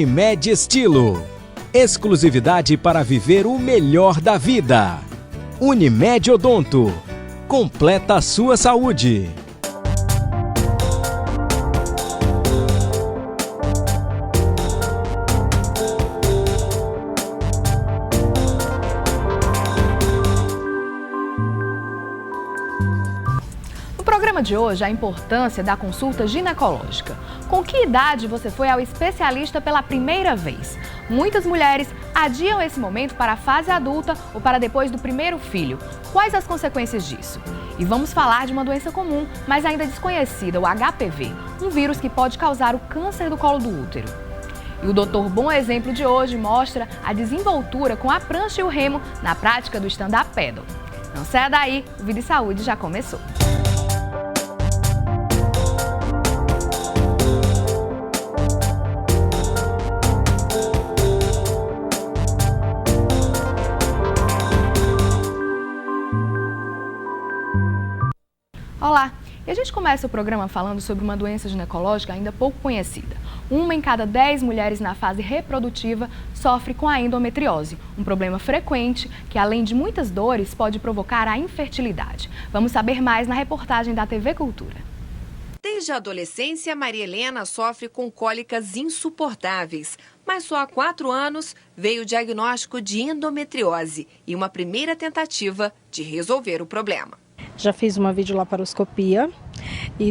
Unimed Estilo. Exclusividade para viver o melhor da vida. Unimed Odonto. Completa a sua saúde. No programa de hoje, a importância da consulta ginecológica. Com que idade você foi ao especialista pela primeira vez? Muitas mulheres adiam esse momento para a fase adulta ou para depois do primeiro filho. Quais as consequências disso? E vamos falar de uma doença comum, mas ainda desconhecida, o HPV, um vírus que pode causar o câncer do colo do útero. E o Doutor Bom Exemplo de hoje mostra a desenvoltura com a prancha e o remo na prática do stand-up paddle. Não saia daí, o Vida e Saúde já começou. Olá! E a gente começa o programa falando sobre uma doença ginecológica ainda pouco conhecida. 1 em cada 10 mulheres na fase reprodutiva sofre com a endometriose, um problema frequente que, além de muitas dores, pode provocar a infertilidade. Vamos saber mais na reportagem da TV Cultura. Desde a adolescência, Maria Helena sofre com cólicas insuportáveis, mas só há 4 anos veio o diagnóstico de endometriose e uma primeira tentativa de resolver o problema. Já fiz uma videolaparoscopia e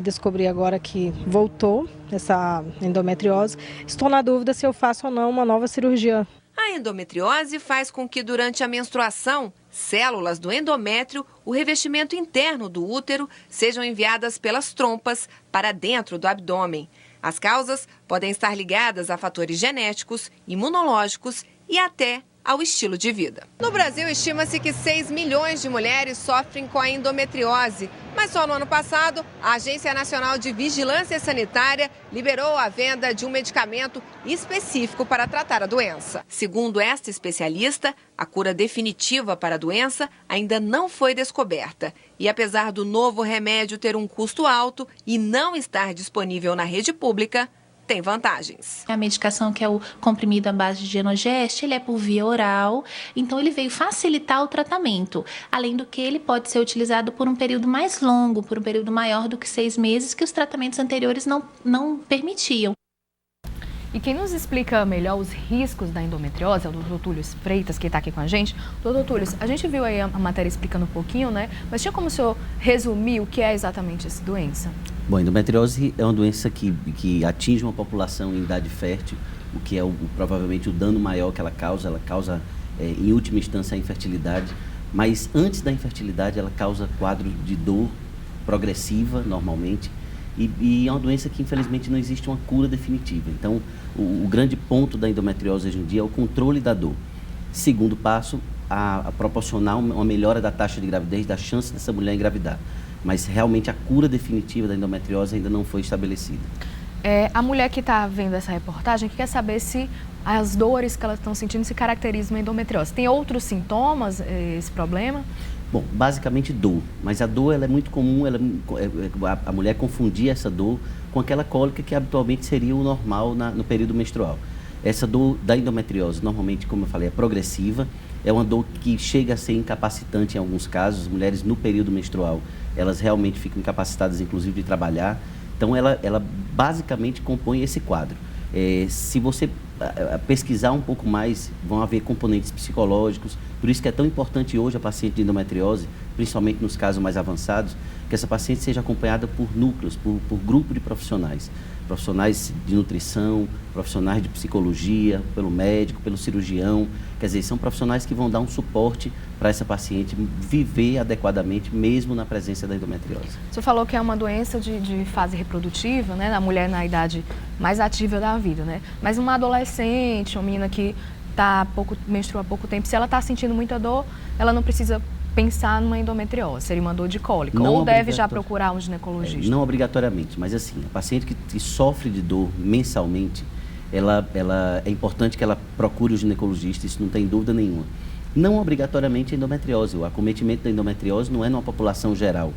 descobri agora que voltou essa endometriose. Estou na dúvida se eu faço ou não uma nova cirurgia. A endometriose faz com que durante a menstruação, células do endométrio, o revestimento interno do útero, sejam enviadas pelas trompas para dentro do abdômen. As causas podem estar ligadas a fatores genéticos, imunológicos e até ao estilo de vida. No Brasil, estima-se que 6 milhões de mulheres sofrem com a endometriose. Mas só no ano passado, a Agência Nacional de Vigilância Sanitária liberou a venda de um medicamento específico para tratar a doença. Segundo esta especialista, a cura definitiva para a doença ainda não foi descoberta. E apesar do novo remédio ter um custo alto e não estar disponível na rede pública, tem vantagens. A medicação, que é o comprimido à base de Genogest, ele é por via oral, então ele veio facilitar o tratamento. Além do que, ele pode ser utilizado por um período mais longo, por um período maior do que 6 meses, que os tratamentos anteriores não permitiam. E quem nos explica melhor os riscos da endometriose é o Dr. Túlio Freitas, que está aqui com a gente. Dr. Túlio, a gente viu aí a matéria explicando um pouquinho, né? Mas tinha como o senhor resumir o que é exatamente essa doença? Bom, a endometriose é uma doença que atinge uma população em idade fértil, o que é provavelmente o dano maior que ela causa. Em última instância, a infertilidade. Mas antes da infertilidade, ela causa quadros de dor progressiva, normalmente. E é uma doença que, infelizmente, não existe uma cura definitiva. Então, o grande ponto da endometriose hoje em dia é o controle da dor. Segundo passo, a proporcionar uma melhora da taxa de gravidez, da chance dessa mulher engravidar. Mas, realmente, a cura definitiva da endometriose ainda não foi estabelecida. A mulher que está vendo essa reportagem quer saber se as dores que elas estão sentindo se caracterizam a endometriose. Tem outros sintomas, esse problema? Bom, basicamente dor, mas a dor ela é muito comum, a mulher confundir essa dor com aquela cólica que habitualmente seria o normal no período menstrual. Essa dor da endometriose, normalmente, como eu falei, é progressiva, é uma dor que chega a ser incapacitante em alguns casos. As mulheres no período menstrual, elas realmente ficam incapacitadas, inclusive, de trabalhar. Então, ela basicamente compõe esse quadro. Se você pesquisar um pouco mais, vão haver componentes psicológicos. Por isso que é tão importante hoje a paciente de endometriose, principalmente nos casos mais avançados, que essa paciente seja acompanhada por núcleos, por grupo de profissionais. Profissionais de nutrição, profissionais de psicologia, pelo médico, pelo cirurgião. Quer dizer, são profissionais que vão dar um suporte para essa paciente viver adequadamente, mesmo na presença da endometriose. O senhor falou que é uma doença de fase reprodutiva, né? Da mulher na idade mais ativa da vida, né? Mas uma adolescente, uma menina que menstrua há pouco tempo, se ela está sentindo muita dor, ela não precisa pensar numa endometriose, seria uma dor de cólica, ou deve já procurar um ginecologista? Não obrigatoriamente, mas assim, a paciente que sofre de dor mensalmente, é importante que ela procure o ginecologista, isso não tem dúvida nenhuma. Não obrigatoriamente a endometriose, o acometimento da endometriose não é numa população geral,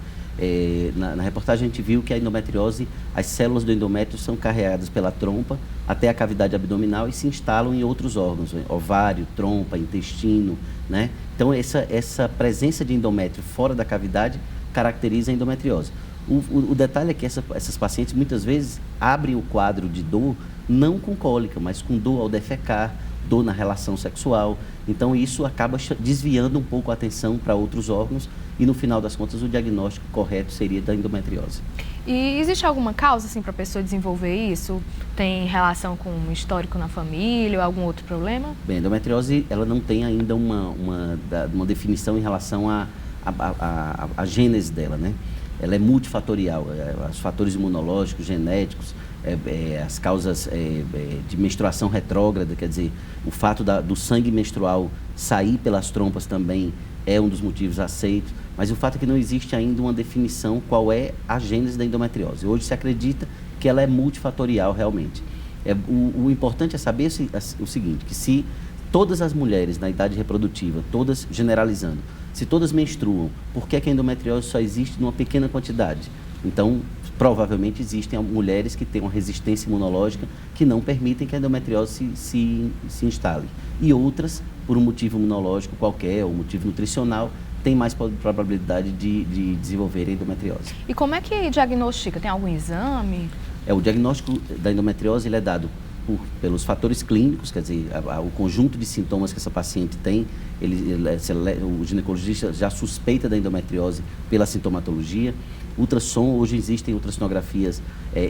Na reportagem a gente viu que a endometriose, as células do endométrio são carregadas pela trompa até a cavidade abdominal e se instalam em outros órgãos, ovário, trompa, intestino, né? Então essa presença de endométrio fora da cavidade caracteriza a endometriose. O detalhe é que essas pacientes muitas vezes abrem o quadro de dor não com cólica, mas com dor ao defecar, dor na relação sexual. Então isso acaba desviando um pouco a atenção para outros órgãos e no final das contas o diagnóstico correto seria da endometriose. E existe alguma causa assim para a pessoa desenvolver isso? Tem relação com um histórico na família ou algum outro problema? Bem, a endometriose ela não tem ainda uma definição em relação à gênese dela, né? Ela é multifatorial, os fatores imunológicos, genéticos, as causas de menstruação retrógrada, quer dizer, o fato do sangue menstrual sair pelas trompas também é um dos motivos aceitos, mas o fato é que não existe ainda uma definição qual é a gênese da endometriose. Hoje se acredita que ela é multifatorial realmente. O importante é saber o seguinte, que se todas as mulheres na idade reprodutiva, todas generalizando, se todas menstruam, por que a endometriose só existe numa pequena quantidade? Então, provavelmente existem mulheres que têm uma resistência imunológica que não permitem que a endometriose se instale. E outras, por um motivo imunológico qualquer, ou motivo nutricional, tem mais probabilidade de desenvolver endometriose. E como é que diagnostica? Tem algum exame? O diagnóstico da endometriose ele é dado pelos fatores clínicos, quer dizer, o conjunto de sintomas que essa paciente tem, o ginecologista já suspeita da endometriose pela sintomatologia. Ultrassom, hoje existem ultrassonografias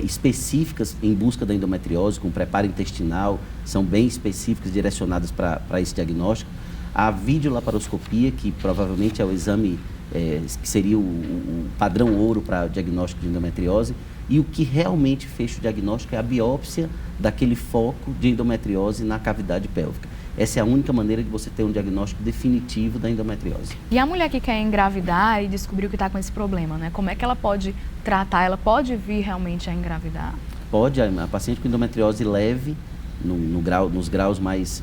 específicas em busca da endometriose, com preparo intestinal, são bem específicas, direcionadas para esse diagnóstico. A videolaparoscopia, que provavelmente é o exame que seria o padrão ouro para o diagnóstico de endometriose, e o que realmente fecha o diagnóstico é a biópsia daquele foco de endometriose na cavidade pélvica. Essa é a única maneira de você ter um diagnóstico definitivo da endometriose. E a mulher que quer engravidar e descobriu que está com esse problema, né? Como é que ela pode tratar? Ela pode vir realmente a engravidar? Pode, a paciente com endometriose leve, nos graus mais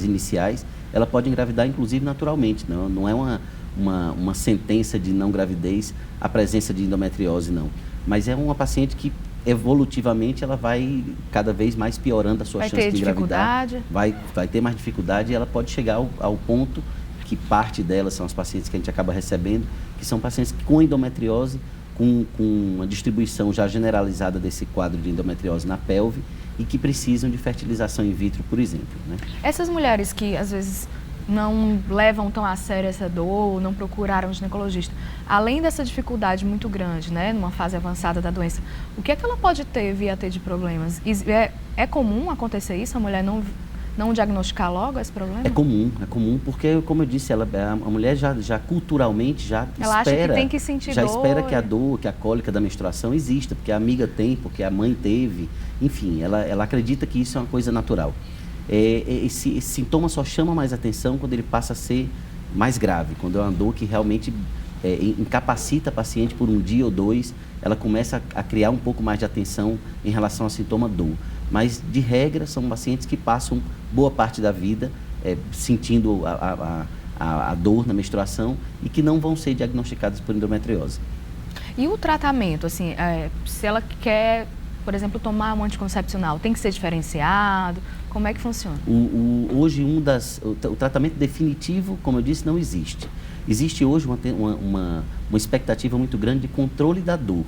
iniciais, ela pode engravidar inclusive naturalmente, não é uma sentença de não gravidez a presença de endometriose, não. Mas é uma paciente que evolutivamente ela vai cada vez mais piorando a sua chance de engravidar. Vai ter mais dificuldade e ela pode chegar ao ponto que parte delas são as pacientes que a gente acaba recebendo, que são pacientes com endometriose, com uma distribuição já generalizada desse quadro de endometriose na pelve e que precisam de fertilização in vitro, por exemplo, né? Essas mulheres que às vezes não levam tão a sério essa dor, não procuraram um ginecologista, além dessa dificuldade muito grande, né, numa fase avançada da doença, o que é que ela pode vir a ter de problemas? É comum acontecer isso, a mulher não diagnosticar logo esse problema? É comum, porque, como eu disse, a mulher já culturalmente ela acha que tem que sentir dor, espera que a dor, que a cólica da menstruação exista, porque a amiga tem, porque a mãe teve, enfim, ela acredita que isso é uma coisa natural. Esse sintoma só chama mais atenção quando ele passa a ser mais grave, quando é uma dor que realmente incapacita a paciente por um dia ou dois, ela começa a criar um pouco mais de atenção em relação ao sintoma dor. Mas, de regra, são pacientes que passam boa parte da vida sentindo a dor na menstruação e que não vão ser diagnosticadas por endometriose. E o tratamento, assim, se ela quer, por exemplo, tomar um anticoncepcional, tem que ser diferenciado? Como é que funciona? Hoje, o tratamento definitivo, como eu disse, não existe. Existe hoje uma expectativa muito grande de controle da dor.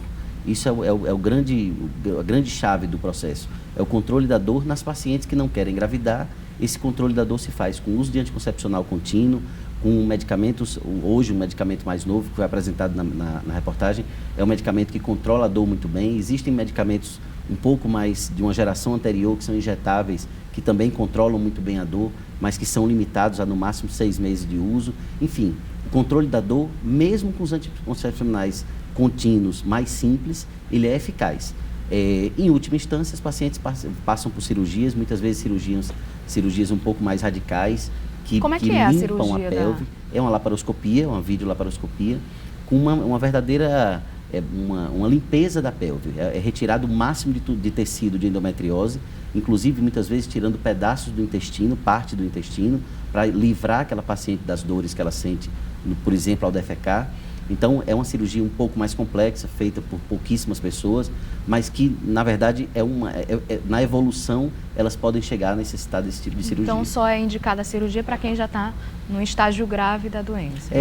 Isso é a grande chave do processo. É o controle da dor nas pacientes que não querem engravidar. Esse controle da dor se faz com o uso de anticoncepcional contínuo, com medicamentos. Hoje, um medicamento mais novo que foi apresentado na reportagem é um medicamento que controla a dor muito bem. Existem medicamentos um pouco mais de uma geração anterior, que são injetáveis, que também controlam muito bem a dor, mas que são limitados a no máximo 6 meses de uso. Enfim, o controle da dor, mesmo com os anticoncepcionais contínuos mais simples, ele é eficaz. Em última instância, os pacientes passam por cirurgias, muitas vezes cirurgias um pouco mais radicais, que limpam a pelve. É uma laparoscopia, uma videolaparoscopia, com uma verdadeira uma limpeza da pelve. É retirado o máximo de tecido de endometriose, inclusive muitas vezes tirando pedaços do intestino, parte do intestino, para livrar aquela paciente das dores que ela sente, por exemplo, ao defecar. Então, é uma cirurgia um pouco mais complexa, feita por pouquíssimas pessoas, mas que, na verdade, na evolução, elas podem chegar a necessitar desse tipo de cirurgia. Então, só é indicada a cirurgia para quem já está no estágio grave da doença?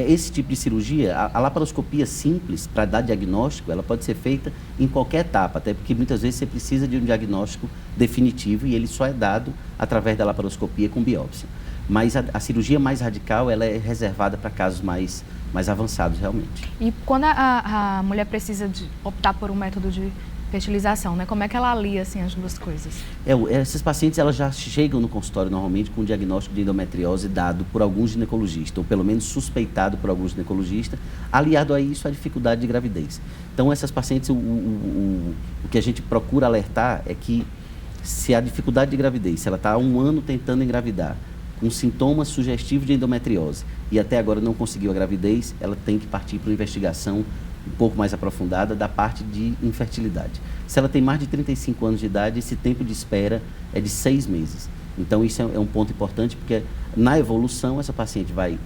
Esse tipo de cirurgia, a laparoscopia simples, para dar diagnóstico, ela pode ser feita em qualquer etapa, até porque muitas vezes você precisa de um diagnóstico definitivo e ele só é dado através da laparoscopia com biópsia. Mas a cirurgia mais radical, ela é reservada para casos mais avançados, realmente. E quando a mulher precisa de optar por um método de fertilização, né? Como é que ela alia, assim, as duas coisas? Essas pacientes, elas já chegam no consultório, normalmente, com um diagnóstico de endometriose dado por algum ginecologista, ou pelo menos suspeitado por algum ginecologista, aliado a isso, a dificuldade de gravidez. Então, essas pacientes, o que a gente procura alertar é que, se a dificuldade de gravidez, se ela está há 1 ano tentando engravidar, com sintomas sugestivos de endometriose e até agora não conseguiu a gravidez, ela tem que partir para uma investigação um pouco mais aprofundada da parte de infertilidade. Se ela tem mais de 35 anos de idade, esse tempo de espera é de 6 meses. Então, isso é um ponto importante, porque na evolução, essa paciente vai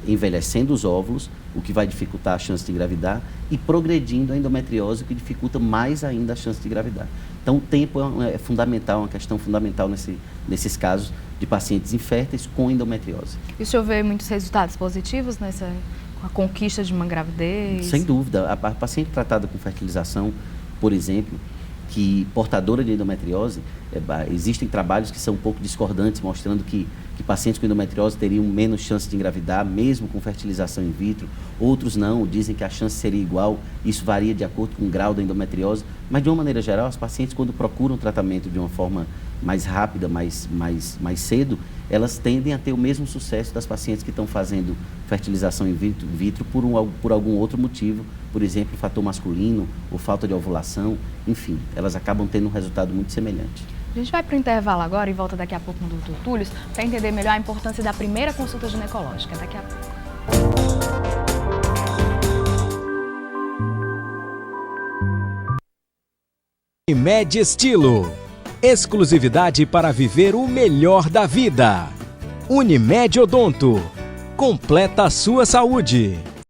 envelhecendo os óvulos, o que vai dificultar a chance de engravidar, e progredindo a endometriose, o que dificulta mais ainda a chance de engravidar. Então, o tempo é fundamental, uma questão fundamental nesses casos de pacientes inférteis com endometriose. E o senhor vê muitos resultados positivos com a conquista de uma gravidez? Sem dúvida. A paciente tratada com fertilização, por exemplo, que portadora de endometriose, existem trabalhos que são um pouco discordantes, mostrando que pacientes com endometriose teriam menos chance de engravidar, mesmo com fertilização in vitro. Outros não, dizem que a chance seria igual. Isso varia de acordo com o grau da endometriose. Mas, de uma maneira geral, as pacientes, quando procuram tratamento de uma forma mais rápida, mais cedo, elas tendem a ter o mesmo sucesso das pacientes que estão fazendo fertilização in vitro por algum outro motivo, por exemplo, fator masculino ou falta de ovulação, enfim, elas acabam tendo um resultado muito semelhante. A gente vai para o intervalo agora e volta daqui a pouco com o Dr. Túlio para entender melhor a importância da primeira consulta ginecológica. Daqui a pouco. Unimed Estilo. Exclusividade para viver o melhor da vida. Unimed Odonto. Completa a sua saúde.